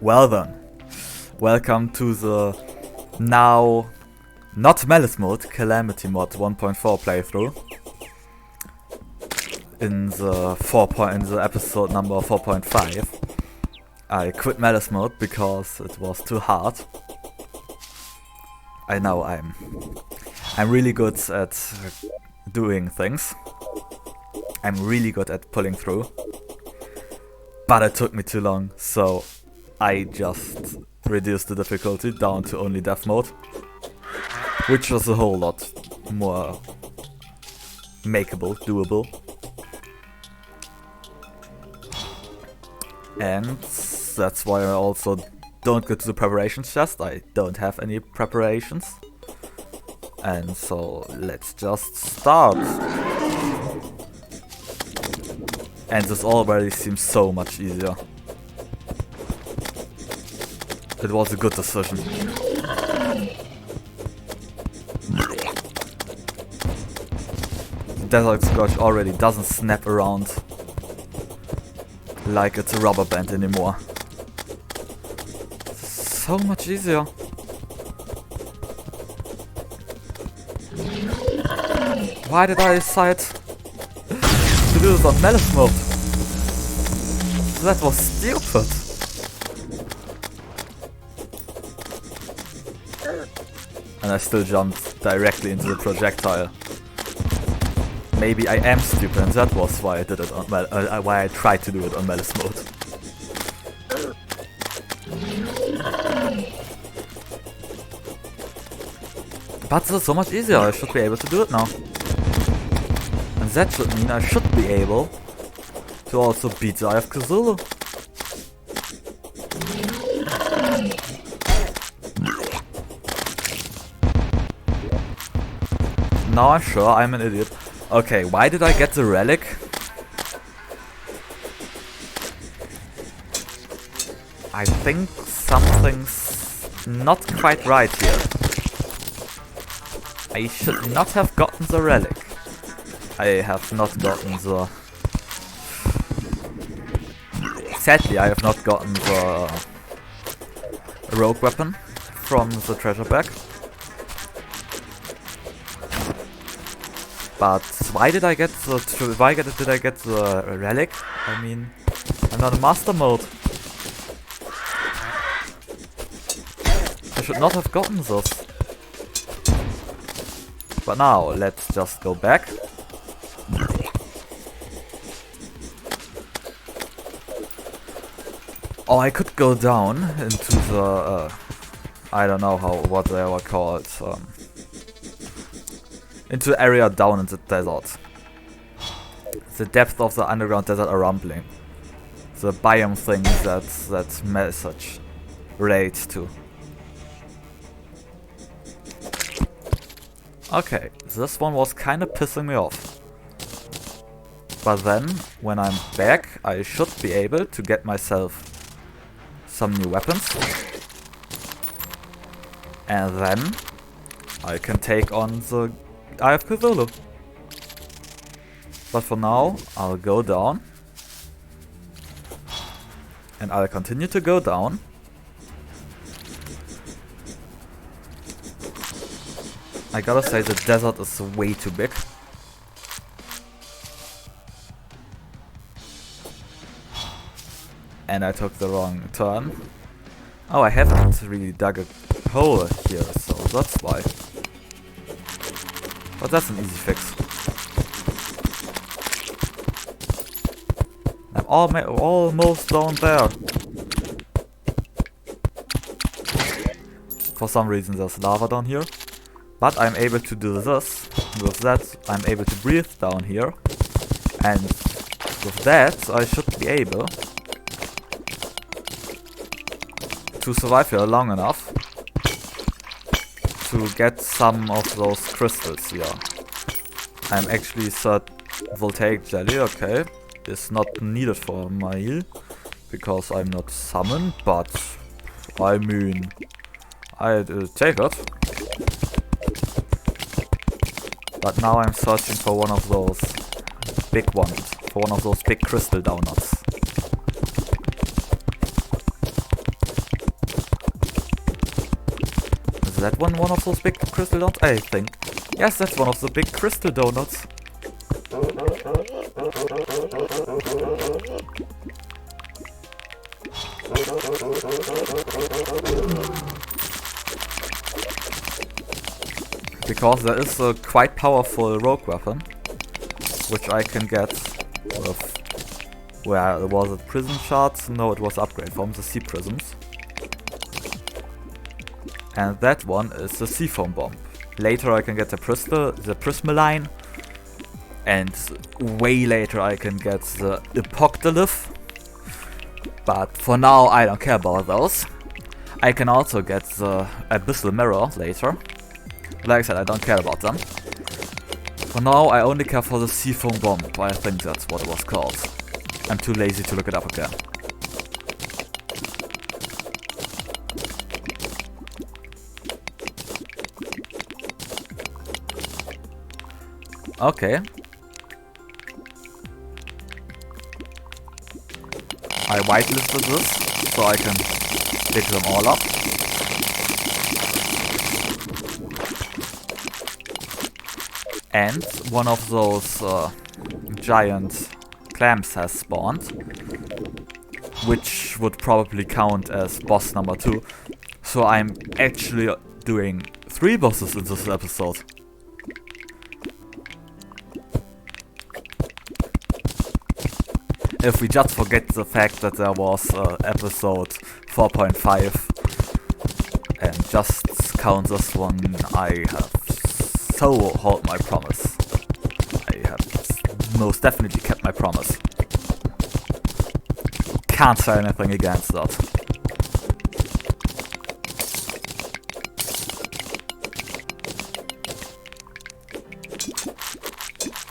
Well then, welcome to the now not Malice mode, Calamity mod 1.4 playthrough. In the episode number 4.5, I quit Malice mode because it was too hard. I know I'm really good at doing things. I'm really good at pulling through, but it took me too long, so I just reduced the difficulty down to only death mode, which was a whole lot more makeable, doable. And that's why I also don't go to the preparations chest. I don't have any preparations. And so let's just start. And this already seems so much easier. It was a good decision. The Desert Scourge already doesn't snap around like it's a rubber band anymore. So much easier. Why did I decide to do this on Malice mode? That was stupid. And I still jumped directly into the projectile. Maybe I am stupid, and that was why I did it on why I tried to do it on Malice mode. But this is so much easier. I should be able to do it now. And that should mean I should be able to also beat the Eye of Cthulhu. Now I'm sure I'm an idiot. Okay, why did I get the relic? I think something's not quite right here. I should not have gotten the relic. I have not gotten the... Sadly, I have not gotten the rogue weapon from the treasure bag. But why did I get did I get the relic? I mean, I'm not in master mode. I should not have gotten this. But now, let's just go back. Oh, I could go down into the, I don't know what they were called, into the area down in the desert. The depth of the underground desert are rumbling. The biome thing that message relates to. Okay, this one was kinda pissing me off. But then, when I'm back, I should be able to get myself some new weapons. And then I can take on the Eye of Cthulhu. But for now, I'll go down. And I'll continue to go down. I gotta say, the desert is way too big. And I took the wrong turn. Oh, I haven't really dug a hole here, so that's why. But that's an easy fix. I'm almost down there. For some reason there's lava down here. But I'm able to do this. With that, I'm able to breathe down here. And with that, I should be able to survive here long enough to get some of those crystals here. I'm actually voltaic jelly, okay. It's not needed for my heal because I'm not summoned, but I mean, I take it. But now I'm searching for one of those big ones, for one of those big crystal donuts. that one of those big crystal donuts? I think. Yes, that's one of the big crystal donuts. Because there is a quite powerful rogue weapon, which I can get with... Where was it? Prison shards? No, it was upgrade from the sea prisms. And that one is the seafoam bomb. Later I can get the prismaline. And way later I can get the Apocryph. But for now I don't care about those. I can also get the Abyssal Mirror later. Like I said, I don't care about them. For now I only care for the seafoam bomb. I think that's what it was called. I'm too lazy to look it up again. Okay. I whitelisted this, so I can pick them all up. And one of those giant clams has spawned, which would probably count as boss number 2. So I'm actually doing 3 bosses in this episode. If we just forget the fact that there was episode 4.5 and just count this one, I have so held my promise. I have most definitely kept my promise. Can't say anything against that.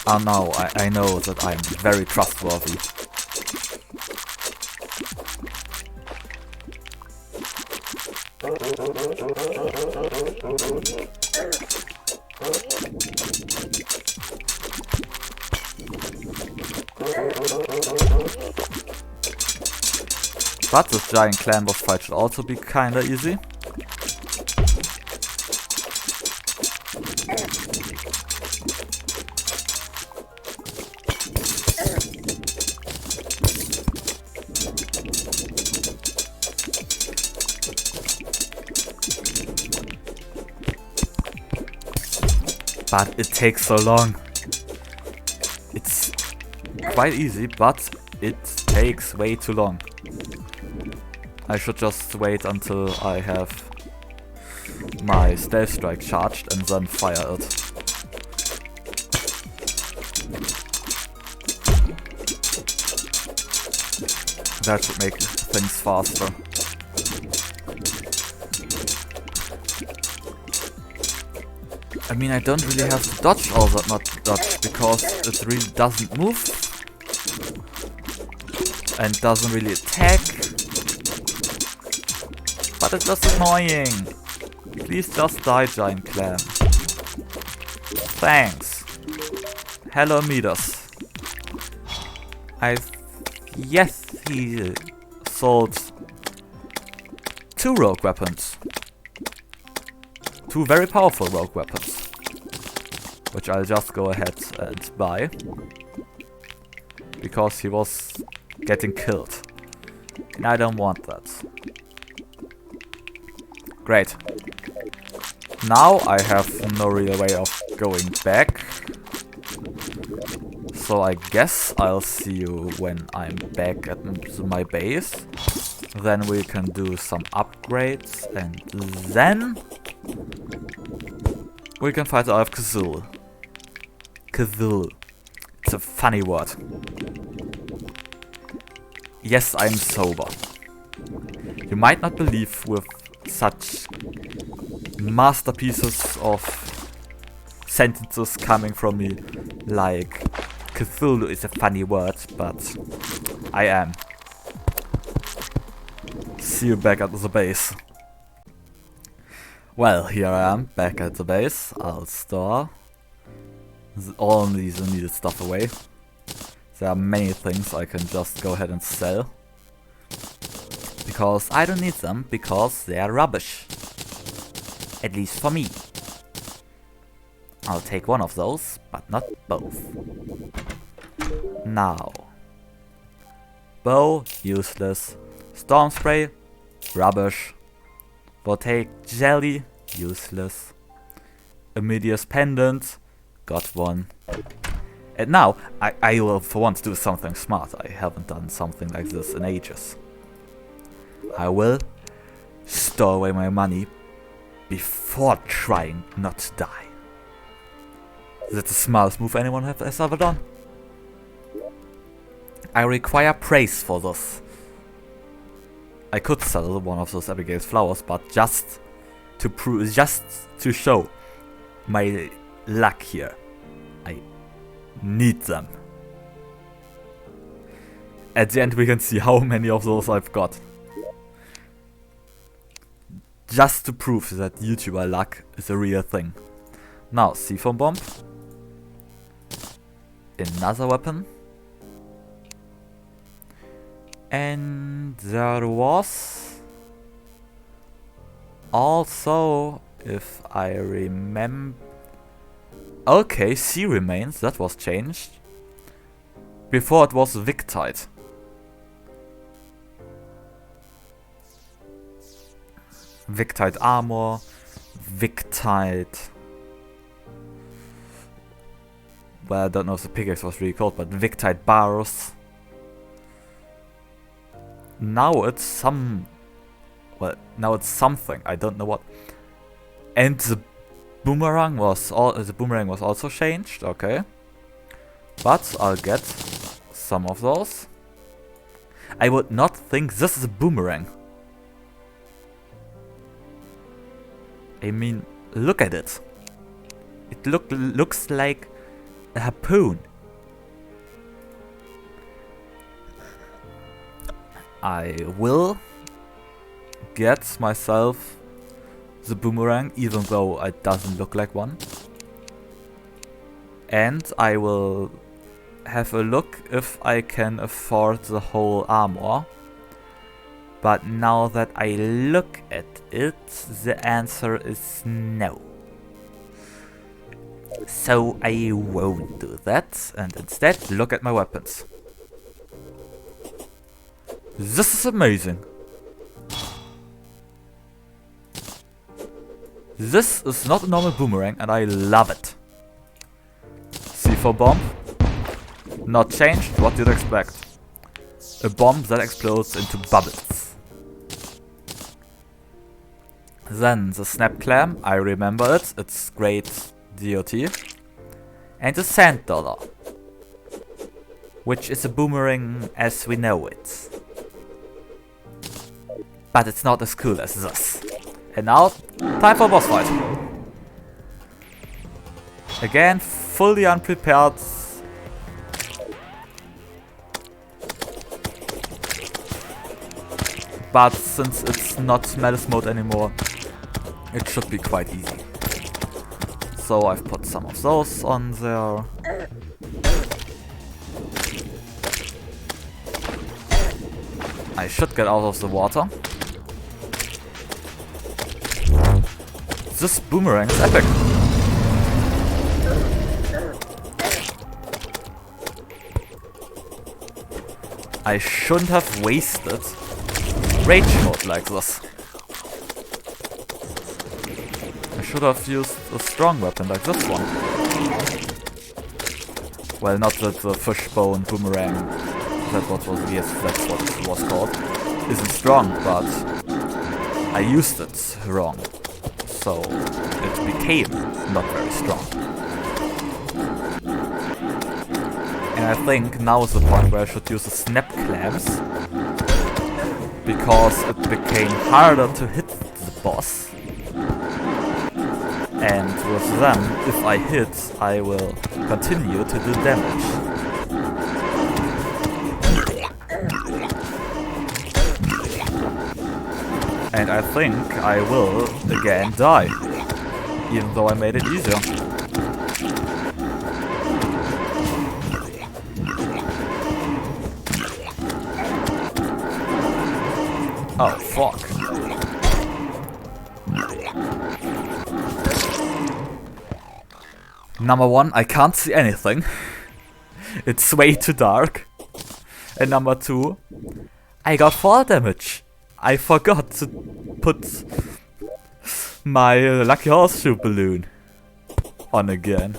Oh no, I know that I'm very trustworthy. But this giant clan boss fight should also be kinda easy. But it takes so long. It's quite easy, but it takes way too long. I should just wait until I have my stealth strike charged and then fire it. That should make things faster. I mean, I don't really have to dodge all that much dodge because it really doesn't move and doesn't really attack. But it's just annoying. Please just die, giant clam. Thanks. Hello, Midas. Yes, he sold 2 rogue weapons. 2 very powerful rogue weapons. Which I'll just go ahead and buy. Because he was getting killed. And I don't want that. Great. Now I have no real way of going back. So I guess I'll see you when I'm back at my base. Then we can do some upgrades and then we can fight out of Kazul. Kazul. It's a funny word. Yes, I'm sober. You might not believe with such masterpieces of sentences coming from me, like Cthulhu is a funny word, but I am. See you back at the base. Well, here I am, back at the base. I'll store all these needed stuff away. There are many things I can just go ahead and sell. Because I don't need them, because they are rubbish. At least for me. I'll take one of those, but not both. Now. Bow, useless. Storm spray, rubbish. Voltaic jelly, useless. Immediate pendant, got one. And now, I will for once do something smart. I haven't done something like this in ages. I will store away my money before trying not to die. That's the smartest move anyone has ever done. I require praise for this. I could sell one of those Abigail's flowers, but just to show my luck here. I need them. At the end we can see how many of those I've got. Just to prove that YouTuber luck is a real thing. Now, C4 bomb. Another weapon. And there was also, if I remember... Okay, C remains, that was changed. Before it was Victite. Victite armor, Victite... Well, I don't know if the pickaxe was really called, but Victite bars. Now it's some... Well, now it's something, I don't know what. And the boomerang was also changed, okay. But I'll get some of those. I would not think this is a boomerang. I mean, look at it. It looks like a harpoon. I will get myself the boomerang, even though it doesn't look like one. And I will have a look if I can afford the whole armor. But now that I look at it, the answer is no. So I won't do that, and instead look at my weapons. This is amazing. This is not a normal boomerang, and I love it. C4 bomb. Not changed, what did you expect? A bomb that explodes into bubbles. Then the snap clam, I remember it, it's great DOT. And the sand dollar, which is a boomerang as we know it. But it's not as cool as this. And now, time for boss fight. Again, fully unprepared. But since it's not Malice mode anymore, it should be quite easy. So I've put some of those on there. I should get out of the water. This boomerang is epic. I shouldn't have wasted rage mode like this. I should have used a strong weapon like this one. Well, not that the fishbone boomerang, that's what it was called, isn't strong, but I used it wrong. So it became not very strong. And I think now is the point where I should use the snap clams, because it became harder to hit the boss. And with them, if I hit, I will continue to do damage. And I think I will again die, even though I made it easier. Oh, fuck. Number one, I can't see anything. It's way too dark. And number two, I got fall damage. I forgot to put my lucky horseshoe balloon on again.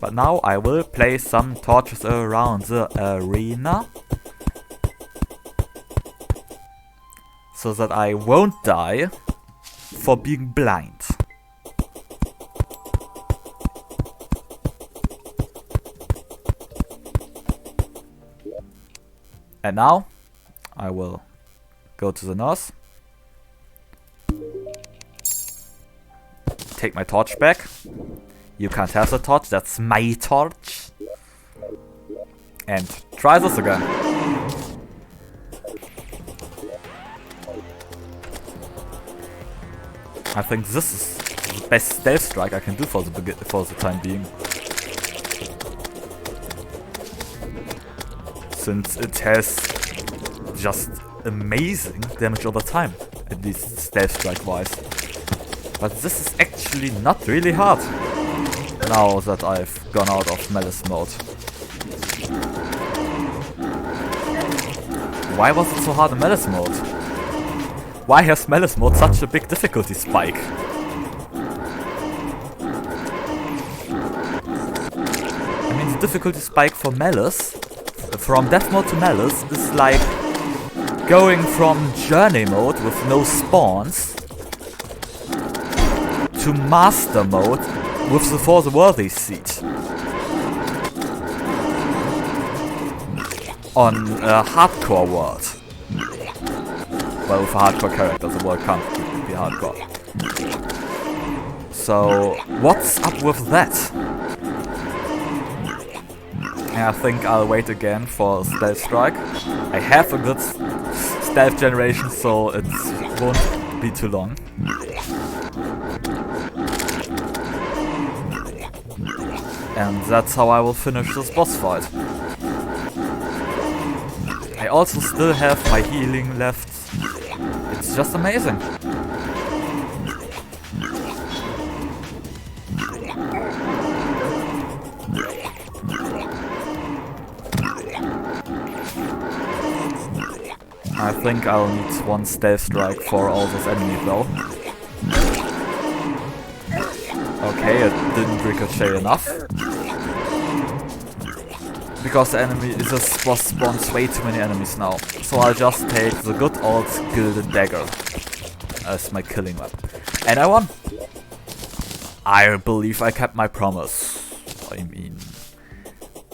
But now I will place some torches around the arena, so that I won't die for being blind. And now I will go to the north, take my torch back. You can't have the torch, that's my torch. And try this again. I think this is the best stealth strike I can do for the time being. Since it has just amazing damage over time, at least stealth strike wise. But this is actually not really hard, now that I've gone out of Malice mode. Why was it so hard in Malice mode? Why has Malice mode such a big difficulty spike? I mean, the difficulty spike for Malice, from death mode to Malice, is like going from journey mode with no spawns to master mode with the For the Worthy seat on a hardcore world. Well, with a hardcore character, the world can't be hardcore. So, what's up with that? And I think I'll wait again for Stealth Strike. I have a good stealth generation, so it won't be too long. And that's how I will finish this boss fight. I also still have my healing left. It's just amazing. I think I'll need one stealth strike for all those enemies though. Okay, it didn't ricochet enough. Because the enemy just spawns way too many enemies now. So I'll just take the good old gilded dagger as my killing weapon. And I won! I believe I kept my promise. I mean,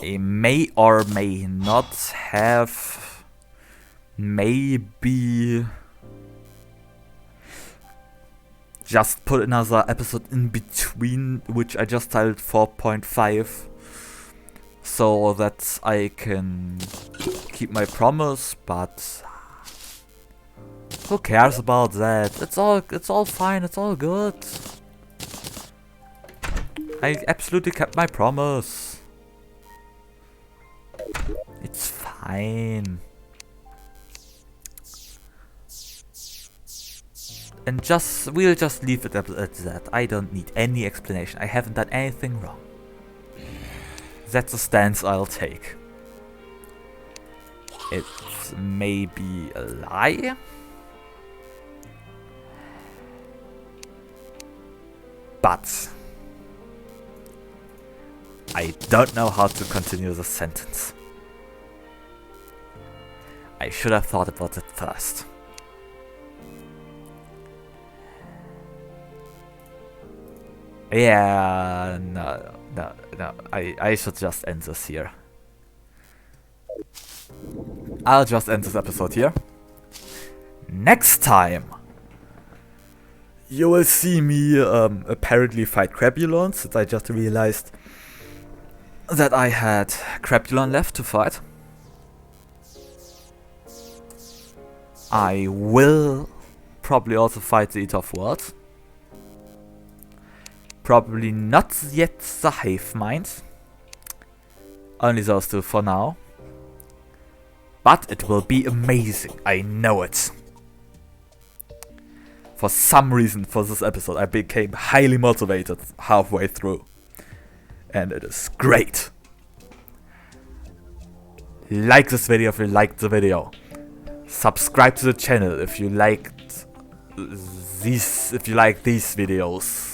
I may or may not have maybe just put another episode in between, which I just titled 4.5. So that I can keep my promise, but who cares about that? It's all fine, it's all good. I absolutely kept my promise. It's fine. And we'll just leave it at that. I don't need any explanation. I haven't done anything wrong. That's a stance I'll take. It may be a lie. But I don't know how to continue the sentence. I should have thought about it first. Yeah, no. I should just end this here. I'll just end this episode here. Next time, you will see me apparently fight Crabulon, since I just realized that I had Crabulon left to fight. I will probably also fight the Eater of Worlds. Probably not yet the Hive Mind. Only those two for now. But it will be amazing, I know it. For some reason, for this episode, I became highly motivated halfway through. And it is great. Like this video if you liked the video. Subscribe to the channel if you liked these videos.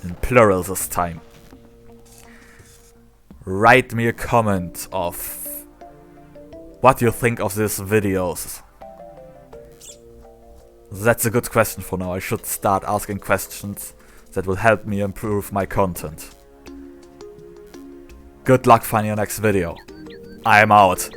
In plural this time. Write me a comment of what you think of these videos. That's a good question for now. I should start asking questions that will help me improve my content. Good luck finding your next video. I am out.